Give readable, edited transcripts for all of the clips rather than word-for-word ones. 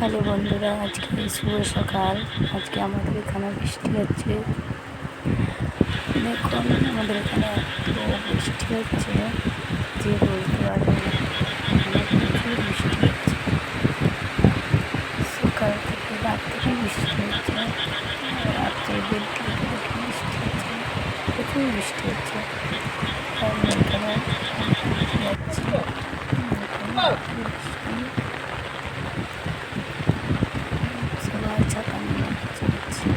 Hello বন্ধুরা, আজকে শুভ সকাল। আজকে আমাদের এখানে বৃষ্টি হচ্ছে। দেখুন আমাদের এখানে এত বৃষ্টি হচ্ছে যে বলতে পারবো না। এখানে প্রচুর বৃষ্টি হচ্ছে, সকাল থেকে রাত থেকে বৃষ্টি হচ্ছে, রাত্রে 1:30 থেকে বৃষ্টি হচ্ছে, প্রচুর বৃষ্টি হচ্ছে। আমি এখানে যাচ্ছি, সবাই ছাতা নিয়ে যাচ্ছে।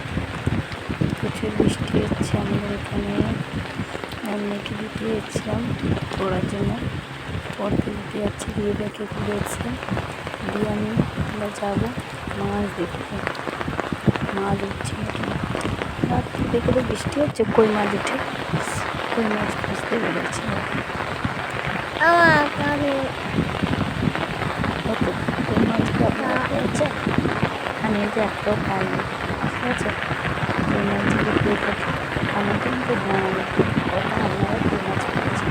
প্রচুর বৃষ্টি হচ্ছে আমাদের এখানে। মেয়েকে দিতে যাচ্ছিলাম পড়ার জন্য, পড়তে দিতে যাচ্ছি, দিয়ে ব্যাগে ঘুরেছে, দিয়ে আমরা যাবো মাছ দেখতে। মাছ উঠছে নাকি রাত্রি দেখে তো বৃষ্টি হচ্ছে, কই মাছ উঠে, কই মাছ খুঁজতে বেরোচ্ছে। কই মাছগুলো আপনারা পেয়েছে, আমি তো একটাও পাইনি। ঠিক আছে, কই মাছ যদি পেয়ে থাকি আমি কিন্তু আপনারা কই মাছ পেয়েছি,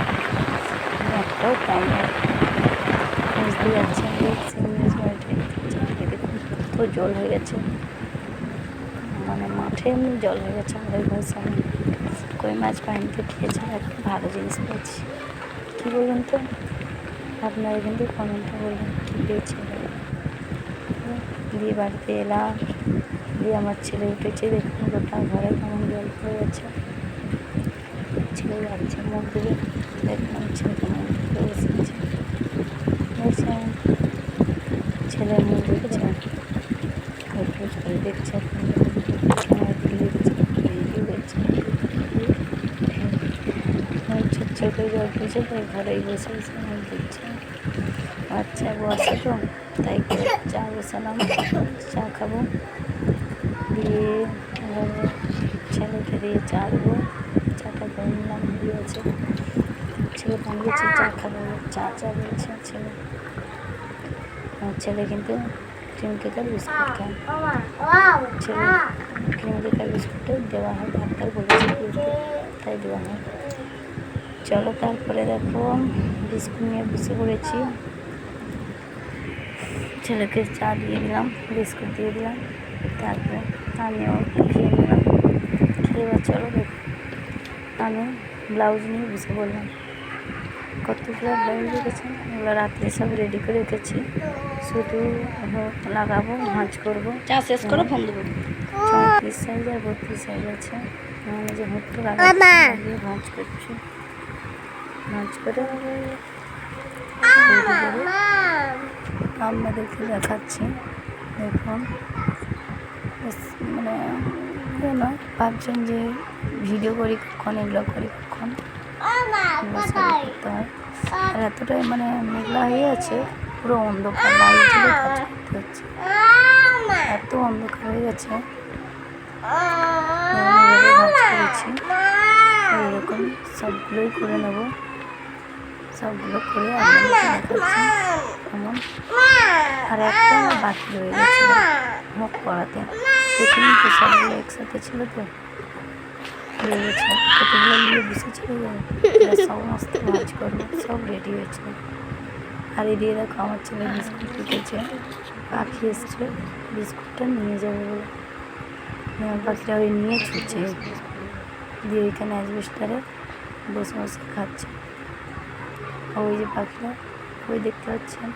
আমি একটাও পাইনি। খুঁজতে যাচ্ছি, আমি দেখছি নিউজ মাঠে দেখুন কত জল হয়ে গেছে, মানে মাঠে এমনি জল হয়ে গেছে আমাদের ঘরের সামনে। কই মাছ পাইনি তো খেয়েছি, একটা ভালো জিনিস পেয়েছি। কী বলুন তো, আপনারা কিন্তু কমেন্টে বলবেন কী পেয়েছি। দিয়ে বাড়িতে এলাম, দিয়ে আমার ছেলে উঠেছে, দেখুন গোটা ঘরে কেমন জল পড়ে গেছে। ছেলে যাচ্ছে মুখ দেবে, দেখুন আমার ছেলে কেমন করে বসেছে, দেখছেন ছেলের মুখ দেখেছে, একটু জল দেখছে, ছোট জল দিয়েছে, তাই ঘরেই বসে বসে মুখ দিচ্ছে। আচ্ছা বসে তো, তাই চা বসালাম, চা খাবো, দিয়ে ছেলেকে দিয়ে চা দেবো। চাটা করে নিলাম, দিয়েছে ছেলে বানিয়েছে চা খাবো, চা বলছে ছেলে। আমার ছেলে কিন্তু ক্রিম কেকার বিস্কুট খায়, ছেলে ক্রিম কেকার বিস্কুটে দেওয়া হয়, ডাক্তার বলেছে তাই দেওয়া হয়। চলো তারপরে দেখো বিস্কুট নিয়ে বসে পড়েছি, ছেলেকে চা দিয়ে দিলাম, বিস্কুট দিয়ে দিলাম, তারপরে আমিও খেয়ে নিলাম। খেয়ে চলো দেখো, আমি ব্লাউজ নিয়ে বসে পড়লাম। কতগুলো ব্লাউজ রেখেছেন, ওগুলো রাত্রে সব রেডি করে রেখেছি, শুধু লাগাবো, ভাঁজ করবো। চা শেষ করে ফোন দেবো। 34 সাইজ আর 32 সাইজ আছে, আমি যে হুঁটটা লাগাচ্ছি, ভাঁজ করছি, ভাঁজ করে আপনাদেরকে দেখাচ্ছি। দেখুন মানে কেন ভাবছেন যে ভিডিও করি কখন, এগুলো করি কখন, করতে হয়। আর এতটাই মানে মেঘলা হয়ে আছে, পুরো অন্ধকার, লাইট দিয়ে কাজ করতে হচ্ছে, এত অন্ধকার হয়ে গেছে। ভাজ করেছি, এইরকম সবগুলোই করে নেব, সবগুলো করে আপনাদেরকে দেখাচ্ছি এমন। আর একটা আমার বাকি রয়ে গেছে মুখ করাতে, দেখিনি তো, সবগুলো একসাথে ছিল তো রয়ে গেছে, কতগুলো নিয়ে বসেছিল, সমস্ত ভাজ করবো, সব রেডি হয়েছে। আর এদিকে দেখো আমার ছেলে বিস্কুট রেখেছে, পাখি এসছে বিস্কুটটা নিয়ে যাবে বলে, পাখিটা ওই নিয়ে ছুটছে, দিয়ে ওইখানে অ্যাজবেস্টারে বসে বসে খাচ্ছে। ওই যে পাখিটা, ওই দেখতে পাচ্ছেন,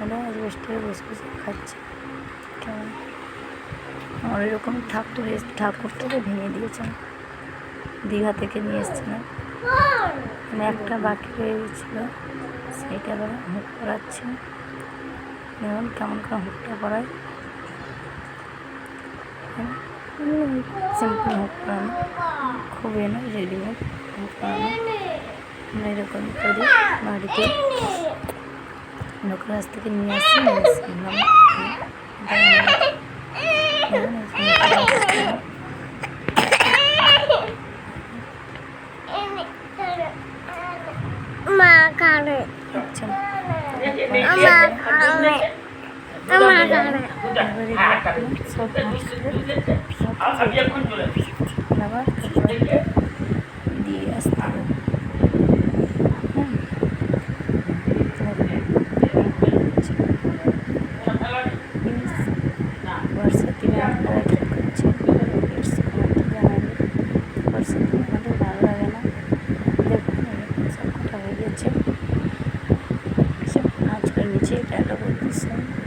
ওরা অ্যাজবেস্টারে বসে বসে খাচ্ছে। কেমন আমার এরকম ঠাকুরটাকে ভেঙে দিয়েছেন, দীঘা থেকে নিয়ে এসেছিলাম, মানে একটা বাকি হয়ে গেছিলো, সেইটা আবার হুক করাচ্ছি। দেখুন কেমন করে হুকটা করায়, সিম্পল হুক করানো, খুবই না রেডিমেড হুক করানো। আমরা এরকম করি বাড়িতে, লোকের কাছ থেকে নিয়ে আসি, দিয়ে আসতে হবে। দিচ্ছে।